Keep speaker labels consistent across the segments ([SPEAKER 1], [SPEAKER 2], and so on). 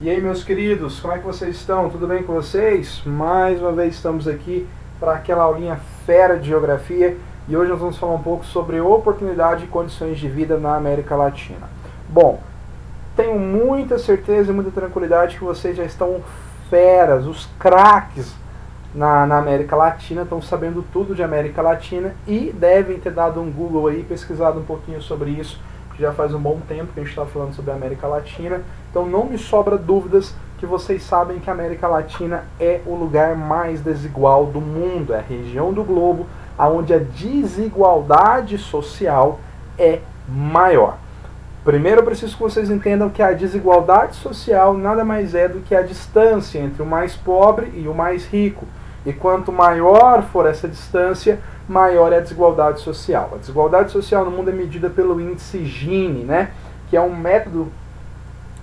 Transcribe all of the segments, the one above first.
[SPEAKER 1] E aí, meus queridos, como é que vocês estão? Tudo bem com vocês? Mais uma vez estamos aqui para aquela aulinha fera de geografia e hoje nós vamos falar um pouco sobre oportunidade e condições de vida na América Latina. Bom, tenho muita certeza e muita tranquilidade que vocês já estão feras, os craques na América Latina, estão sabendo tudo de América Latina e devem ter dado um Google aí, pesquisado um pouquinho sobre isso, que já faz um bom tempo que a gente está falando sobre a América Latina. Então não me sobra dúvidas que vocês sabem que a América Latina é o lugar mais desigual do mundo, é a região do globo onde a desigualdade social é maior. Primeiro eu preciso que vocês entendam que a desigualdade social nada mais é do que a distância entre o mais pobre e o mais rico. E quanto maior for essa distância, maior é a desigualdade social. A desigualdade social no mundo é medida pelo índice Gini, né? Que é um método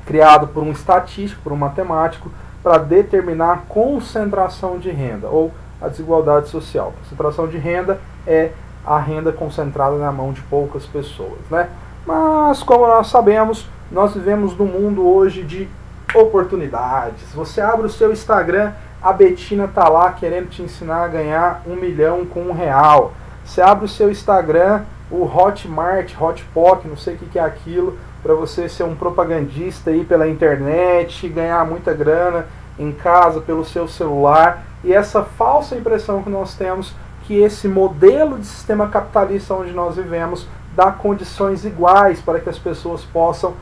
[SPEAKER 1] criado por um estatístico, por um matemático, para determinar a concentração de renda, ou a desigualdade social. A concentração de renda é a renda concentrada na mão de poucas pessoas, né? Mas, como nós sabemos, nós vivemos num mundo hoje de oportunidades. Você abre o seu Instagram, a Betina tá lá querendo te ensinar a ganhar 1 milhão com R$1. Você abre o seu Instagram, o Hotmart, Hotpoc, não sei o que é aquilo, para você ser um propagandista aí pela internet, ganhar muita grana em casa, pelo seu celular. E essa falsa impressão que nós temos que esse modelo de sistema capitalista onde nós vivemos dá condições iguais para que as pessoas possam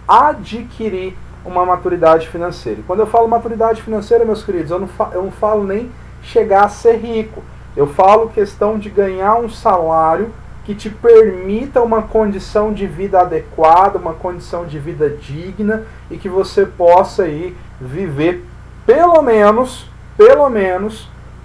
[SPEAKER 1] adquirir uma maturidade financeira. E quando eu falo maturidade financeira, meus queridos, eu não falo nem chegar a ser rico. Eu falo questão de ganhar um salário que te permita uma condição de vida adequada, uma condição de vida digna e que você possa aí viver pelo menos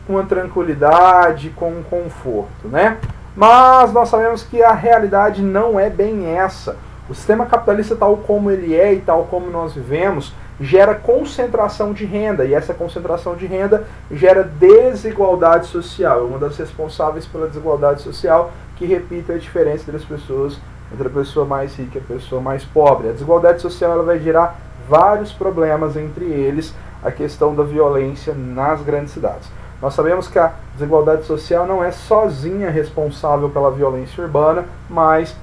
[SPEAKER 1] com a tranquilidade, com um conforto, né? Mas nós sabemos que a realidade não é bem essa. O sistema capitalista tal como ele é e tal como nós vivemos gera concentração de renda, e essa concentração de renda gera desigualdade social. É uma das responsáveis pela desigualdade social, que, repito, é a diferença entre as pessoas, entre a pessoa mais rica e a pessoa mais pobre. A desigualdade social ela vai gerar vários problemas, entre eles a questão da violência nas grandes cidades. Nós sabemos que a desigualdade social não é sozinha responsável pela violência urbana, mas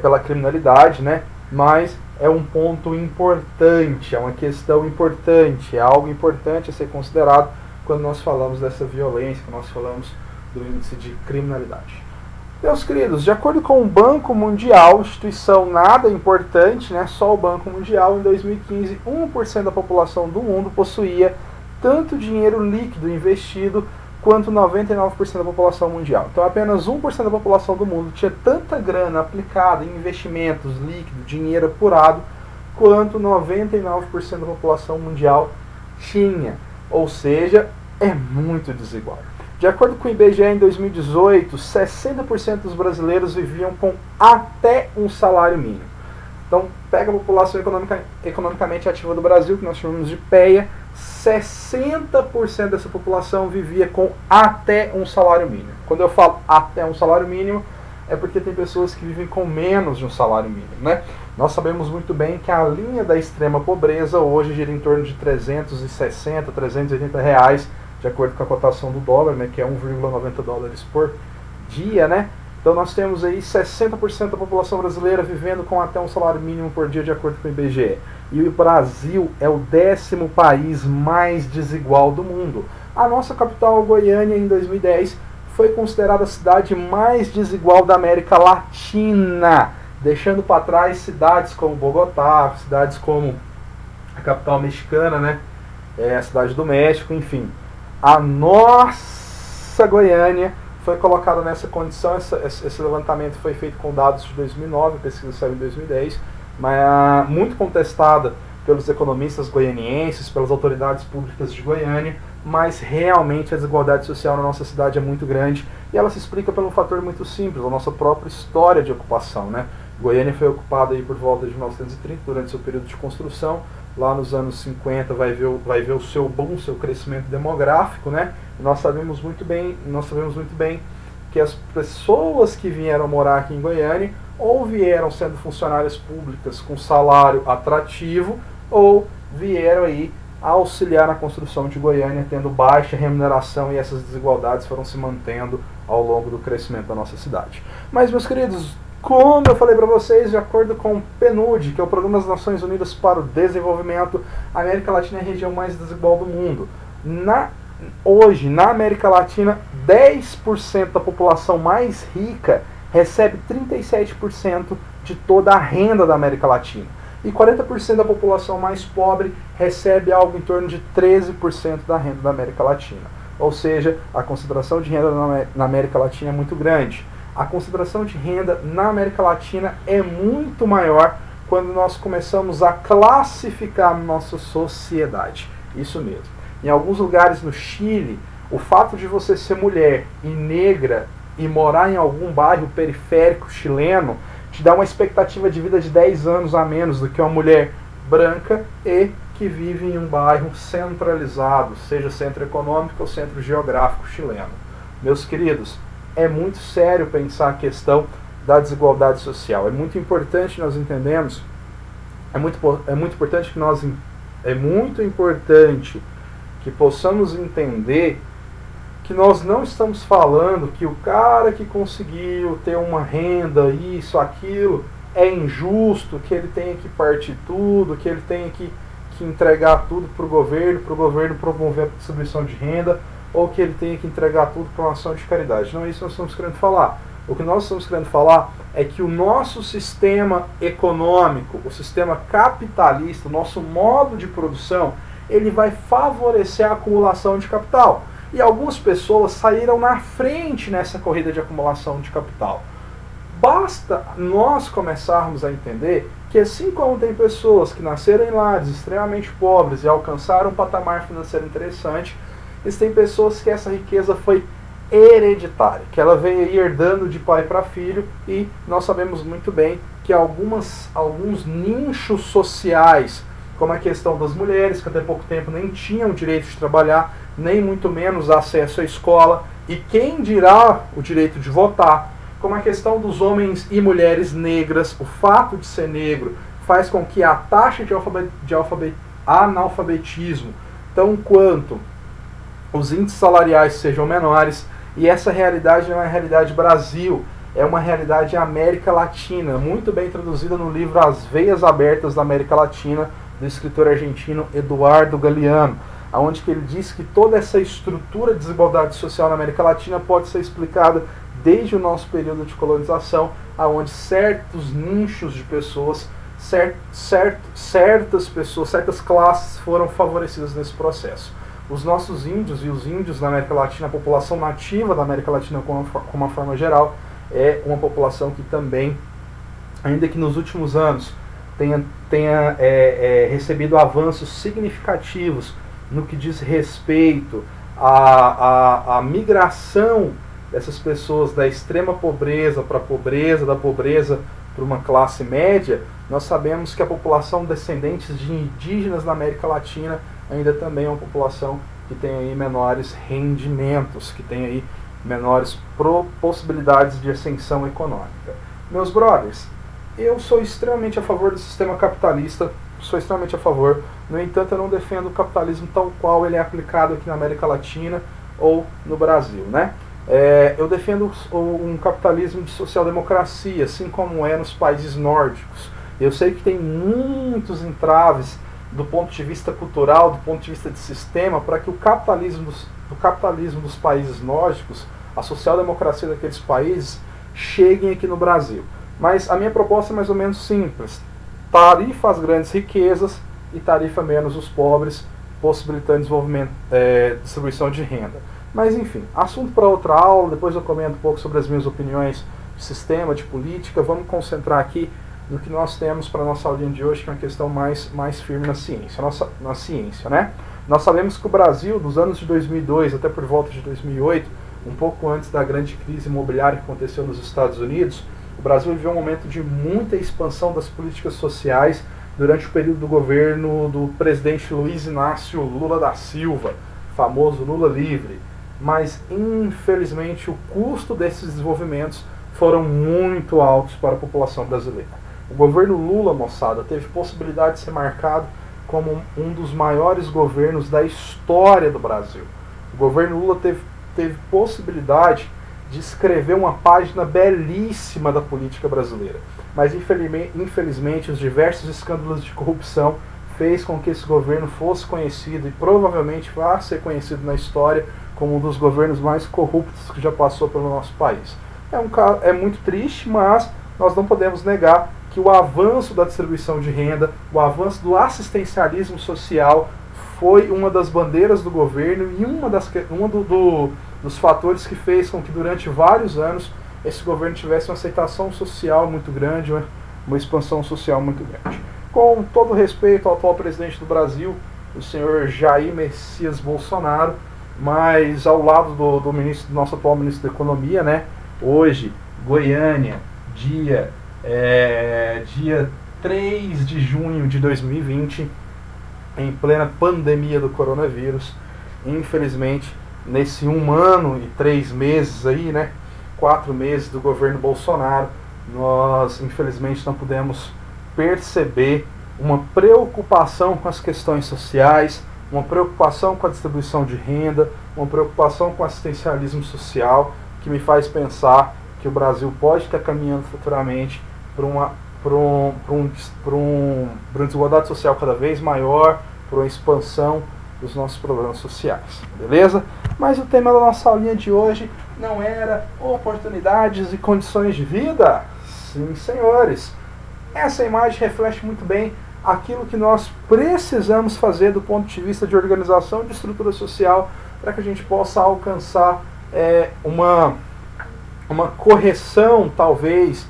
[SPEAKER 1] pela criminalidade, né? Mas é um ponto importante, é uma questão importante, é algo importante a ser considerado quando nós falamos dessa violência, quando nós falamos do índice de criminalidade. Meus queridos, de acordo com o Banco Mundial, instituição nada importante, né? Só o Banco Mundial, em 2015, 1% da população do mundo possuía tanto dinheiro líquido investido quanto 99% da população mundial. Então apenas 1% da população do mundo tinha tanta grana aplicada em investimentos líquidos, dinheiro apurado, quanto 99% da população mundial tinha. Ou seja, é muito desigual. De acordo com o IBGE, em 2018, 60% dos brasileiros viviam com até um salário mínimo. Então, pega a população economicamente ativa do Brasil, que nós chamamos de PEA, 60% dessa população vivia com até um salário mínimo. Quando eu falo até um salário mínimo, é porque tem pessoas que vivem com menos de um salário mínimo, né? Nós sabemos muito bem que a linha da extrema pobreza hoje gira em torno de 360, 380 reais, de acordo com a cotação do dólar, né, que é 1,90 dólares por dia, né? Então nós temos aí 60% da população brasileira vivendo com até um salário mínimo por dia, de acordo com o IBGE. E o Brasil é o 10º país mais desigual do mundo. A nossa capital, Goiânia, em 2010, foi considerada a cidade mais desigual da América Latina, deixando para trás cidades como Bogotá, cidades como a capital mexicana, né? A cidade do México, enfim. A nossa Goiânia foi colocada nessa condição. Esse levantamento foi feito com dados de 2009, a pesquisa saiu em 2010, mas muito contestada pelos economistas goianienses, pelas autoridades públicas de Goiânia, mas realmente a desigualdade social na nossa cidade é muito grande e ela se explica por um fator muito simples, a nossa própria história de ocupação, né? Goiânia foi ocupada aí por volta de 1930, durante seu período de construção. Lá nos anos 50 vai ver o seu boom, seu crescimento demográfico, né? E nós sabemos muito bem que as pessoas que vieram morar aqui em Goiânia ou vieram sendo funcionárias públicas com salário atrativo, ou vieram aí a auxiliar na construção de Goiânia, tendo baixa remuneração, e essas desigualdades foram se mantendo ao longo do crescimento da nossa cidade. Mas, meus queridos, como eu falei para vocês, de acordo com o PNUD, que é o Programa das Nações Unidas para o Desenvolvimento, a América Latina é a região mais desigual do mundo. Hoje, na América Latina, 10% da população mais rica recebe 37% de toda a renda da América Latina. E 40% da população mais pobre recebe algo em torno de 13% da renda da América Latina. Ou seja, a concentração de renda na América Latina é muito grande. A concentração de renda na América Latina é muito maior quando nós começamos a classificar a nossa sociedade. Isso mesmo. Em alguns lugares no Chile, o fato de você ser mulher e negra e morar em algum bairro periférico chileno te dá uma expectativa de vida de 10 anos a menos do que uma mulher branca e que vive em um bairro centralizado, seja centro econômico ou centro geográfico chileno. Meus queridos, é muito sério pensar a questão da desigualdade social. É muito importante nós entendermos, é muito importante que possamos entender que nós não estamos falando que o cara que conseguiu ter uma renda, isso, aquilo, é injusto, que ele tenha que partir tudo, que ele tenha que entregar tudo para o governo promover a distribuição de renda, ou que ele tenha que entregar tudo para uma ação de caridade. Não é isso que nós estamos querendo falar. O que nós estamos querendo falar é que o nosso sistema econômico, o sistema capitalista, o nosso modo de produção, ele vai favorecer a acumulação de capital. E algumas pessoas saíram na frente nessa corrida de acumulação de capital. Basta nós começarmos a entender que, assim como tem pessoas que nasceram em lares extremamente pobres e alcançaram um patamar financeiro interessante, existem pessoas que essa riqueza foi hereditária, que ela veio aí herdando de pai para filho, e nós sabemos muito bem que alguns nichos sociais, como a questão das mulheres, que até pouco tempo nem tinham o direito de trabalhar, nem muito menos acesso à escola, e quem dirá o direito de votar, como a questão dos homens e mulheres negras. O fato de ser negro faz com que a taxa de analfabetismo, tão quanto os índices salariais, sejam menores, e essa realidade não é uma realidade Brasil, é uma realidade América Latina, muito bem traduzida no livro As Veias Abertas da América Latina, do escritor argentino Eduardo Galeano, onde que ele diz que toda essa estrutura de desigualdade social na América Latina pode ser explicada desde o nosso período de colonização, aonde certos nichos de pessoas, certas pessoas, certas classes foram favorecidas nesse processo. Os nossos índios e os índios na América Latina, a população nativa da América Latina como uma forma geral, é uma população que também, ainda que nos últimos anos tenha recebido avanços significativos no que diz respeito à migração dessas pessoas da extrema pobreza para a pobreza, da pobreza para uma classe média, nós sabemos que a população descendentes de indígenas na América Latina ainda também é uma população que tem aí menores rendimentos, que tem aí menores possibilidades de ascensão econômica. Meus brothers, eu sou extremamente a favor do sistema capitalista, sou extremamente a favor. No entanto, eu não defendo o capitalismo tal qual ele é aplicado aqui na América Latina ou no Brasil, né? Eu defendo um capitalismo de social-democracia, assim como é nos países nórdicos. Eu sei que tem muitos entraves do ponto de vista cultural, do ponto de vista de sistema, para que o capitalismo dos países nórdicos, a social-democracia daqueles países, cheguem aqui no Brasil. Mas a minha proposta é mais ou menos simples: tarifa as grandes riquezas e tarifa menos os pobres, possibilitando desenvolvimento, distribuição de renda. Mas enfim, assunto para outra aula. Depois eu comento um pouco sobre as minhas opiniões de sistema, de política. Vamos concentrar aqui no que nós temos para a nossa aulinha de hoje, que é uma questão mais firme na ciência, na ciência, né? Nós sabemos que o Brasil, dos anos de 2002 até por volta de 2008, um pouco antes da grande crise imobiliária que aconteceu nos Estados Unidos, o Brasil viveu um momento de muita expansão das políticas sociais durante o período do governo do presidente Luiz Inácio Lula da Silva, famoso Lula livre. Mas, infelizmente, o custo desses desenvolvimentos foram muito altos para a população brasileira. O governo Lula, moçada, teve possibilidade de ser marcado como um dos maiores governos da história do Brasil. O governo Lula teve possibilidade de escrever uma página belíssima da política brasileira. Mas infelizmente os diversos escândalos de corrupção fez com que esse governo fosse conhecido e provavelmente vá ser conhecido na história como um dos governos mais corruptos que já passou pelo nosso país. É muito triste, mas nós não podemos negar que o avanço da distribuição de renda, o avanço do assistencialismo social foi uma das bandeiras do governo e dos fatores que fez com que durante vários anos esse governo tivesse uma aceitação social muito grande, uma expansão social muito grande. Com todo respeito ao atual presidente do Brasil, o senhor Jair Messias Bolsonaro, mas ao lado do nosso atual ministro da Economia, né? Hoje, Goiânia, dia 3 de junho de 2020, em plena pandemia do coronavírus, infelizmente, nesse 1 ano e 3 meses aí, né? 4 meses do governo Bolsonaro, nós infelizmente não pudemos perceber uma preocupação com as questões sociais, uma preocupação com a distribuição de renda, uma preocupação com o assistencialismo social, que me faz pensar que o Brasil pode estar caminhando futuramente para uma desigualdade social cada vez maior, para uma expansão dos nossos problemas sociais, beleza? Mas o tema da nossa aulinha de hoje não era oportunidades e condições de vida? Sim, senhores. Essa imagem reflete muito bem aquilo que nós precisamos fazer do ponto de vista de organização de estrutura social para que a gente possa alcançar uma correção, talvez,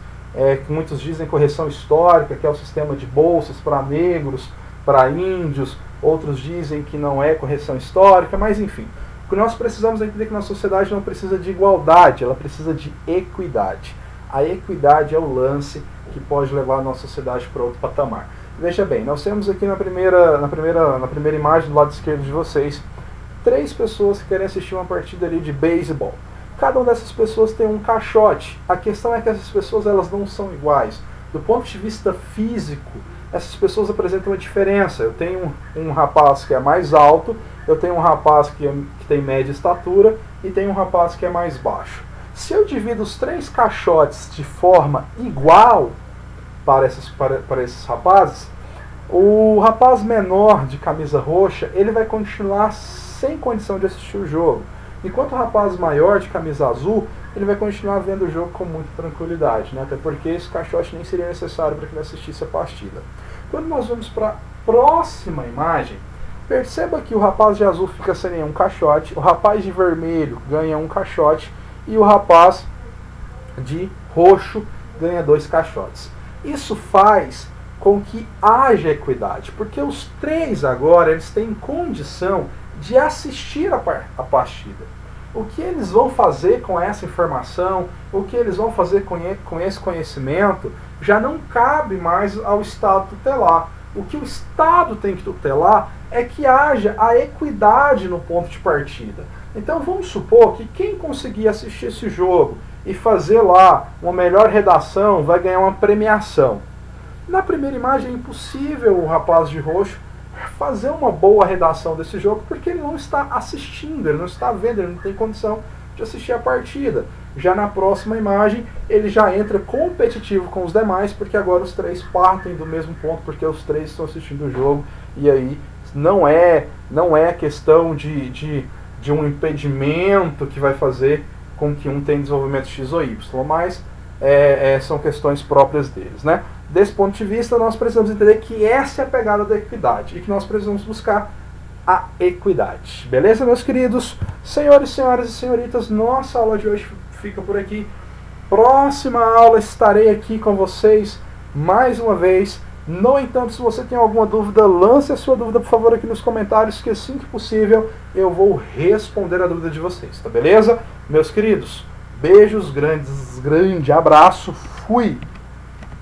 [SPEAKER 1] que muitos dizem correção histórica, que é o sistema de bolsas para negros, para índios, outros dizem que não é correção histórica, mas enfim. O que nós precisamos é entender que nossa sociedade não precisa de igualdade, ela precisa de equidade. A equidade é o lance que pode levar a nossa sociedade para outro patamar. Veja bem, nós temos aqui na primeira imagem do lado esquerdo de vocês 3 pessoas que querem assistir uma partida ali de beisebol. Cada uma dessas pessoas tem um caixote. A questão é que essas pessoas elas não são iguais. Do ponto de vista físico, essas pessoas apresentam uma diferença. Eu tenho um rapaz que é mais alto, eu tenho um rapaz que tem média estatura e tenho um rapaz que é mais baixo. Se eu divido os 3 caixotes de forma igual para esses rapazes, o rapaz menor de camisa roxa ele vai continuar sem condição de assistir o jogo. Enquanto o rapaz maior de camisa azul, ele vai continuar vendo o jogo com muita tranquilidade, né? Até porque esse caixote nem seria necessário para que ele assistisse a partida. Quando nós vamos para a próxima imagem, perceba que o rapaz de azul fica sem nenhum caixote, o rapaz de vermelho ganha um caixote e o rapaz de roxo ganha 2 caixotes. Isso faz com que haja equidade, porque os 3 agora eles têm condição de assistir a partida. O que eles vão fazer com essa informação, o que eles vão fazer com esse conhecimento, já não cabe mais ao Estado tutelar. O que o Estado tem que tutelar é que haja a equidade no ponto de partida. Então vamos supor que quem conseguir assistir esse jogo e fazer lá uma melhor redação vai ganhar uma premiação. Na primeira imagem é impossível o rapaz de roxo fazer uma boa redação desse jogo porque ele não está assistindo, ele não está vendo, ele não tem condição de assistir a partida. Já na próxima imagem ele já entra competitivo com os demais porque agora os 3 partem do mesmo ponto porque os 3 estão assistindo o jogo e aí não é questão de um impedimento que vai fazer com que um tenha desenvolvimento X ou Y, mas são questões próprias deles, né? Desse ponto de vista, nós precisamos entender que essa é a pegada da equidade e que nós precisamos buscar a equidade. Beleza, meus queridos? Senhores, senhoras e senhoritas, nossa aula de hoje fica por aqui. Próxima aula estarei aqui com vocês mais uma vez. No entanto, se você tem alguma dúvida, lance a sua dúvida, por favor, aqui nos comentários, que assim que possível eu vou responder a dúvida de vocês, tá beleza? Meus queridos, beijos, grande abraço, fui!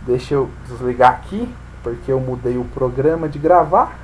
[SPEAKER 1] Deixa eu desligar aqui, porque eu mudei o programa de gravar.